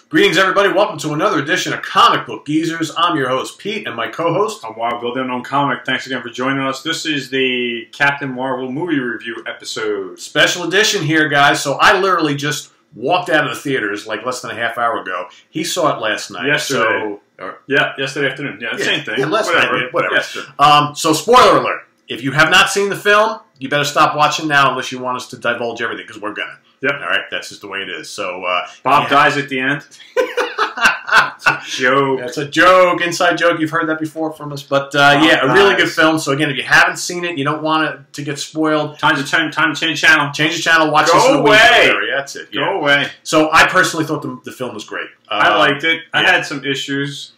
Greetings, everybody. Welcome to another edition of Comic Book Geezers. I'm your host, Pete, and my co-host... I'm Wild Bill, the Unknown Comic. Thanks again for joining us. This is the Captain Marvel movie review episode. Special edition here, guys. So I literally just walked out of the theaters like less than a half hour ago. He saw it last night. Yesterday. Yesterday afternoon. Yeah, same thing. Yeah, last night. Whatever. Yeah, sure. So spoiler alert. If you have not seen the film, you better stop watching now unless you want us to divulge everything, because we're gonna. Yep. All right? That's just the way it is. So Bob dies at the end. It's a joke. That's a joke, inside joke. You've heard that before from us. But yeah, a really good film. So again, if you haven't seen it, you don't want it to get spoiled. Time to change channel. Change the channel. Watch Go this in the week. away. That's it. Yeah. Go away. So I personally thought the film was great. I liked it. I yeah. had some issues.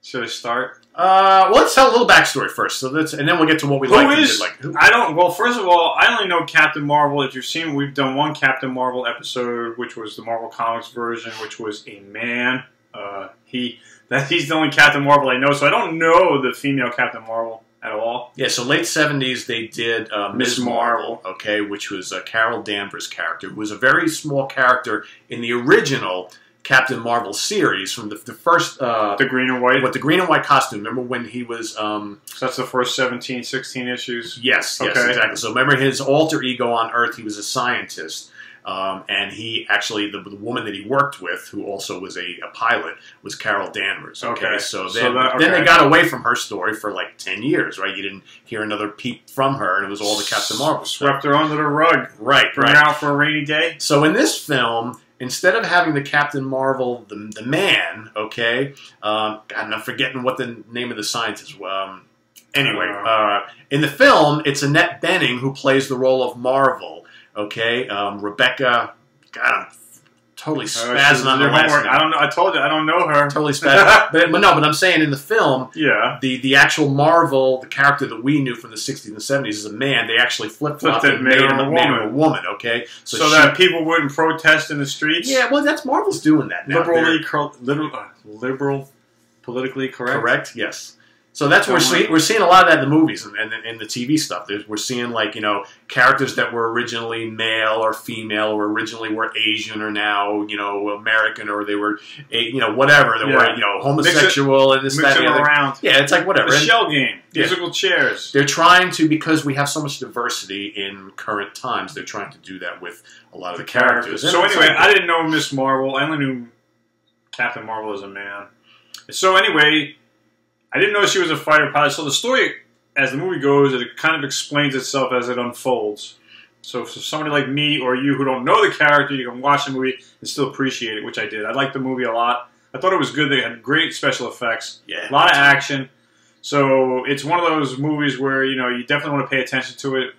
Should I start? Well, let's tell a little backstory first, and then we'll get to what we like and didn't like. I don't. Well, first of all, I only know Captain Marvel. If you've seen, we've done one Captain Marvel episode, which was the Marvel Comics version, which was a man. He's the only Captain Marvel I know, so I don't know the female Captain Marvel at all. Yeah, so late 70s they did Ms. Marvel, okay, which was Carol Danvers' character, who was a very small character in the original Captain Marvel series from the first... the green and white? With the green and white costume. Remember when he was... So that's the first 17, 16 issues? Yes, exactly. So remember his alter ego on Earth, he was a scientist. And he actually, the woman that he worked with, who also was a pilot, was Carol Danvers. Okay, so then they got away from her story for like 10 years, right? You didn't hear another peep from her, and it was all the Captain Marvel stuff. Swept her under the rug. Right, Bring her out for a rainy day. So in this film, instead of having the Captain Marvel, the man, okay, God, I'm forgetting what the name of the scientist was. Anyway, in the film, it's Annette Bening who plays the role of Marvel. Okay, Rebecca. God, I'm totally spazzing on her last name. I don't know. I told you I don't know her. Totally spazzing. but I'm saying in the film, yeah, the actual Marvel, the character that we knew from the 60s and the 70s is a man. They actually flip-flopped and made him a woman. Okay, so that people wouldn't protest in the streets. Yeah, well, that's Marvel's doing that now. Liberal, politically correct. Correct. Yes. So that's what we're seeing a lot of that in the movies and the TV stuff. We're seeing, like, you know, characters that were originally male or female, or originally were Asian, or now, you know, American, or they were, you know, whatever. They were, you know, homosexual and this, that, and the other. Around. Yeah, it's like whatever. A shell game. Musical chairs. They're trying to, because we have so much diversity in current times, they're trying to do that with a lot of the characters. So anyway, I didn't know Ms. Marvel. I only knew Captain Marvel as a man. So anyway, I didn't know she was a fighter pilot. So the story, as the movie goes, it kind of explains itself as it unfolds. So for somebody like me or you who don't know the character, you can watch the movie and still appreciate it, which I did. I liked the movie a lot. I thought it was good. They had great special effects. Yeah, a lot of action. So it's one of those movies where, you know, you definitely want to pay attention to it.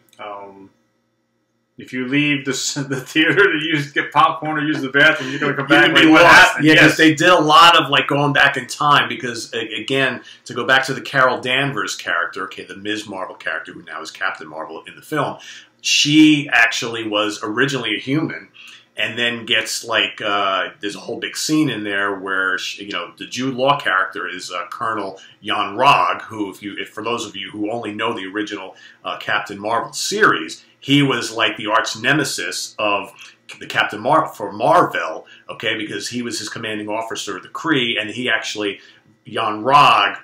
If you leave the theater to get popcorn or use the bathroom, you're going to come back. Like, what happened? Yeah, because they did a lot of, like, going back in time. Because again, to go back to the Carol Danvers character, okay, the Ms. Marvel character, who now is Captain Marvel in the film, she actually was originally a human, and then gets, like, there's a whole big scene in there where you know, the Jude Law character is Colonel Jan Rog, who, if for those of you who only know the original Captain Marvel series, he was like the arch nemesis of the Captain Marvel for Marvel, okay, because he was his commanding officer of the Kree, and he actually, Jan Rog,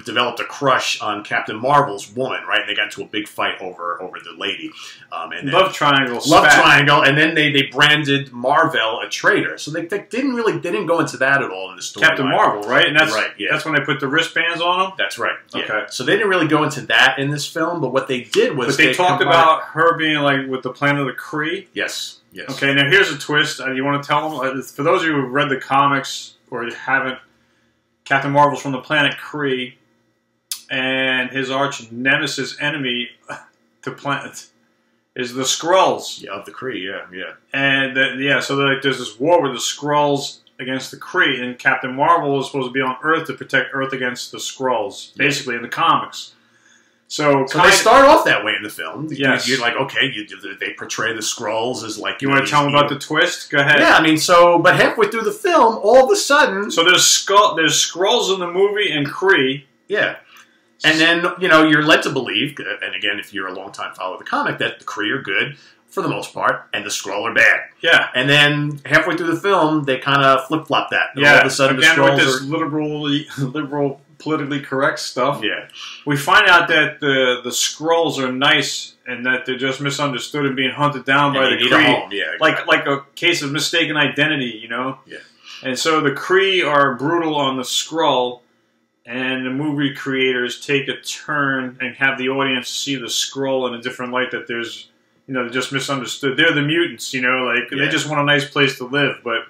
developed a crush on Captain Marvel's woman, right? And they got into a big fight over the lady. And love triangle. Love triangle, and then they branded Marvel a traitor. So they didn't go into that at all in the story. Captain Marvel, right? And that's right. Yeah. That's when they put the wristbands on them. That's right. Yeah. Okay. So they didn't really go into that in this film, but what they did was they talked about her being like with the planet of the Kree. Yes. Yes. Okay. Now here's a twist. You want to tell them, for those of you who've read the comics or you haven't, Captain Marvel's from the planet Kree, and his arch nemesis enemy, the planet, is the Skrulls. Yeah, of the Kree, yeah. And so there's this war with the Skrulls against the Kree, and Captain Marvel is supposed to be on Earth to protect Earth against the Skrulls, basically in the comics. So they start off that way in the film. Yes. You're like, okay, they portray the Skrulls as like... You want to tell them about the twist? Go ahead. Yeah, I mean, but halfway through the film, all of a sudden... So there's Skrulls in the movie and Kree. Yeah. And then, you know, you're led to believe, and again, if you're a longtime follower of the comic, that the Kree are good. for the most part, and the Skrull are bad. Yeah. And then halfway through the film, they kind of flip-flop that. And Yeah. all of a sudden, Again, the with Skrulls this liberal, politically correct stuff. Yeah. We find out that the Skrulls are nice and that they're just misunderstood and being hunted down by the need a Kree. home. Yeah, exactly. Like a case of mistaken identity, you know? Yeah. And so the Kree are brutal on the Skrull, and the movie creators take a turn and have the audience see the Skrull in a different light, that there's, you know, they're just misunderstood. They're the mutants, you know, like they just want a nice place to live, but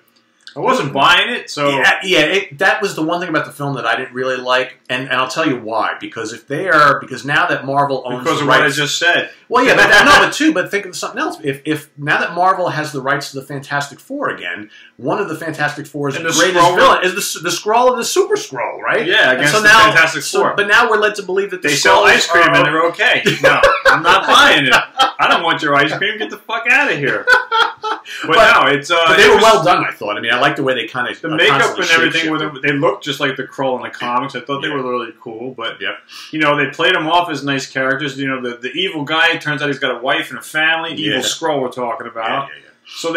I wasn't buying it, so... That was the one thing about the film that I didn't really like, and I'll tell you why. Because because now that Marvel owns because the of what I rights... just said. Well, yeah, but think of something else. If now that Marvel has the rights to the Fantastic Four again, one of the Fantastic Four's greatest villain is the Skrull and the Super Skrull, right? Yeah, against the Fantastic Four. But now we're led to believe that they sell ice cream and they're okay. No, I'm not buying it. I don't want your ice cream. Get the fuck out of here. But no, it's but they were well done. I thought. I mean, I like the way they kind of the makeup and everything with them. They looked just like the Skrull in the comics. I thought they were really cool. But you know, they played them off as nice characters. You know, the evil guy, it turns out he's got a wife and a family. Evil Skrull we're talking about. So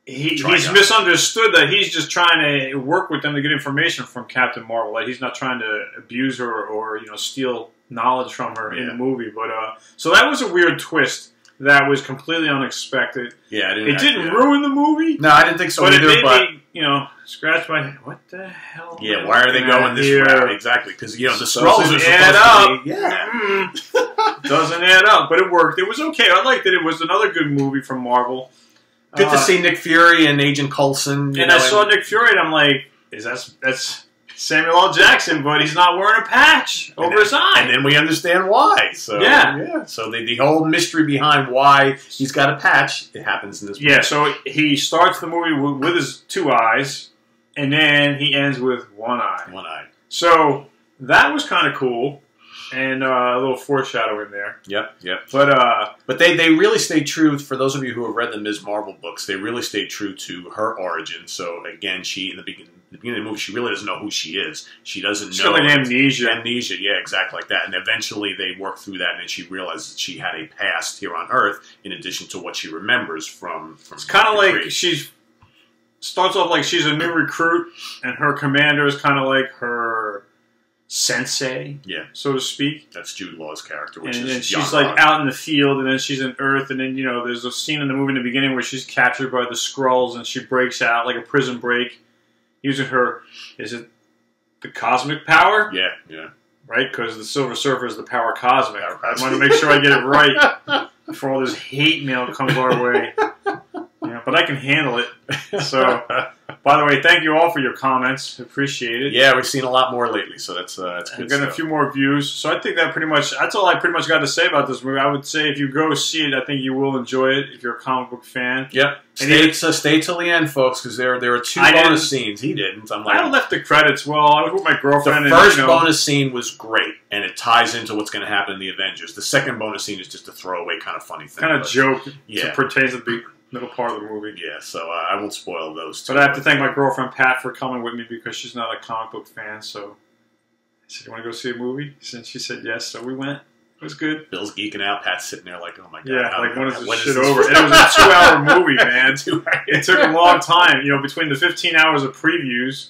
he's misunderstood that he's just trying to work with them to get information from Captain Marvel. Like he's not trying to abuse her or you know steal knowledge from her in the movie. But so that was a weird twist. That was completely unexpected. Yeah, it didn't ruin the movie. No, I didn't think so but either. It made me, you know, scratch my head. What the hell? Yeah, why are they going this route? Exactly, because you know the Skrulls are supposed to be. Yeah, doesn't add up, but it worked. It was okay. I liked it. It was another good movie from Marvel. Good to see Nick Fury and Agent Coulson. And I saw Nick Fury, and I'm like, that's Samuel L. Jackson, but he's not wearing a patch over his eye. And then we understand why. So So the whole mystery behind why he's got a patch, it happens in this movie. Yeah, so he starts the movie with his two eyes, and then he ends with one eye. One eye. So that was kind of cool, and a little foreshadowing there. Yep. But they really stayed true, for those of you who have read the Ms. Marvel books, they really stayed true to her origin. So again, she, in the beginning of the movie, she really doesn't know who she is. She doesn't know. She's got like amnesia. Amnesia, yeah, exactly like that. And eventually they work through that, and then she realizes that she had a past here on Earth in addition to what she remembers from it's kind of like she starts off like she's a new recruit, and her commander is kind of like her sensei, so to speak. That's Jude Law's character, and then she's like out in the field, and then she's in Earth, and then you know there's a scene in the movie in the beginning where she's captured by the Skrulls, and she breaks out like a prison break, using her, is it the cosmic power? Yeah. Right, because the Silver Surfer is the power cosmic. I want to make sure I get it right before all this hate mail comes our way. Yeah, but I can handle it. So, by the way, thank you all for your comments. Appreciate it. Yeah, we've seen a lot more lately, so that's good. We're getting a few more views. So I think that's all I pretty much got to say about this movie. I would say if you go see it, I think you will enjoy it if you're a comic book fan. Yep. Stay till the end, folks, because there are two bonus scenes. He didn't. I left the credits. Well, I was with my girlfriend. The first bonus scene was great, and it ties into what's going to happen in the Avengers. The second bonus scene is just a throwaway kind of funny thing. Kind of joke. It pertains to the middle part of the movie. Yeah, so I won't spoil those two. But I have to thank my girlfriend Pat for coming with me because she's not a comic book fan. So I said, "You want to go see a movie?" And she said yes. So we went. It was good. Bill's geeking out. Pat's sitting there like, "Oh my god!" Yeah, like when is this shit over? And it was a 2-hour movie, man. It took a long time. You know, between the 15 hours of previews.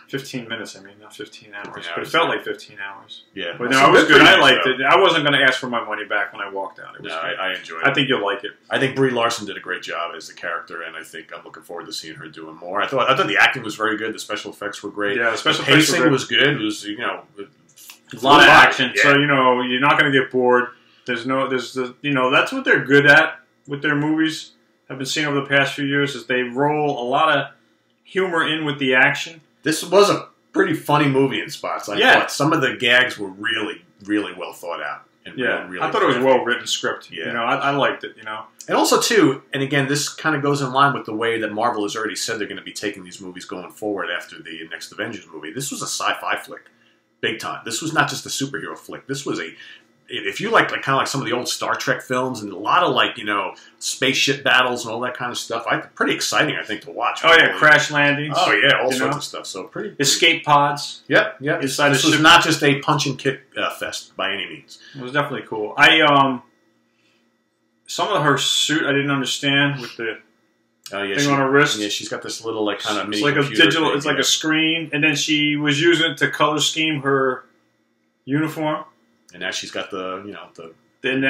15 minutes, I mean, not 15 hours. But it felt like 15 hours. Yeah. But no, it was good. I liked it. I wasn't going to ask for my money back when I walked out. It was good. I enjoyed it. I think you'll like it. I think Brie Larson did a great job as the character, and I think I'm looking forward to seeing her doing more. I thought the acting was very good. The special effects were great. Yeah, the special pacing was good. It was, you know, a lot of action. Yeah. So, you know, you're not going to get bored. That's what they're good at with their movies. I've been seeing over the past few years is they roll a lot of humor in with the action. This was a pretty funny movie in spots. I thought some of the gags were really, really well thought out. And really I thought it was a well-written script. Yeah. You know, I liked it, you know. And also, too, and again, this kind of goes in line with the way that Marvel has already said they're going to be taking these movies going forward after the next Avengers movie. This was a sci-fi flick, big time. This was not just a superhero flick. This was if you like kind of like some of the old Star Trek films and a lot of like, you know, spaceship battles and all that kind of stuff, pretty exciting, I think, to watch. Oh, yeah, crash landings. Oh, yeah, all sorts of stuff. So pretty escape pods. Yep. This was not just a punch and kick fest by any means. It was definitely cool. some of her suit I didn't understand with the Yeah, thing on her wrist. Yeah, she's got this little like kind of mini It's like a computer digital. thing, It's like a screen, and then she was using it to color scheme her uniform. and now she's got the the Then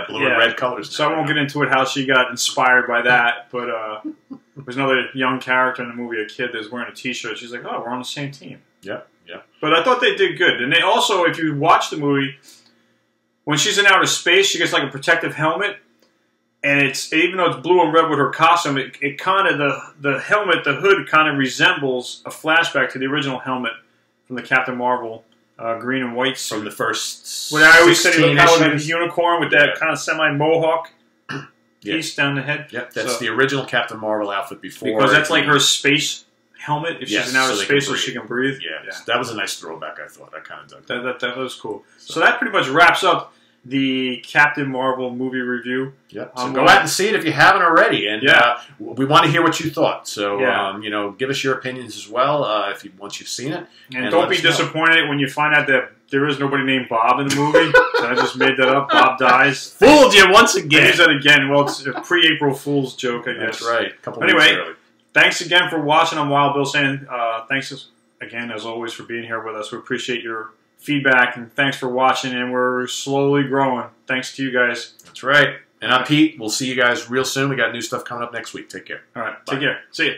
blue and red colors. So I won't get into it how she got inspired by that, but there's another young character in the movie, a kid that's wearing a T-shirt. She's like, "Oh, we're on the same team." Yep. But I thought they did good, and they also, if you watch the movie, when she's in outer space, she gets like a protective helmet, and it's even though it's blue and red with her costume, it kind of the helmet, the hood kind of resembles a flashback to the original helmet from the Captain Marvel green and white suit. From the first. When I always said he looked kind of like a issues. unicorn with that kind of semi-mohawk piece down the head. Yep, that's the original Captain Marvel outfit before. Because that's like her space helmet if she's in outer so space so she can breathe. Yeah, that was a nice throwback, I thought. I kind of dug that. That was cool. So that pretty much wraps up the Captain Marvel movie review. Yep. So go out and see it if you haven't already, and Yeah. we want to hear what you thought. So Yeah. give us your opinions as well once you've seen it. And don't be disappointed when you find out that there is nobody named Bob in the movie. I just made that up. Bob dies. Fooled you once I again. use that again. Well, it's a pre-April Fool's joke, I guess. That's right. A couple Anyway, weeks early. Thanks again for watching. I'm Wild Bill saying thanks again, as always, for being here with us. We appreciate your feedback, and thanks for watching, and we're slowly growing. Thanks to you guys. That's right. And I'm Pete. We'll see you guys real soon. We got new stuff coming up next week. Take care. All right, Bye. take care. See you.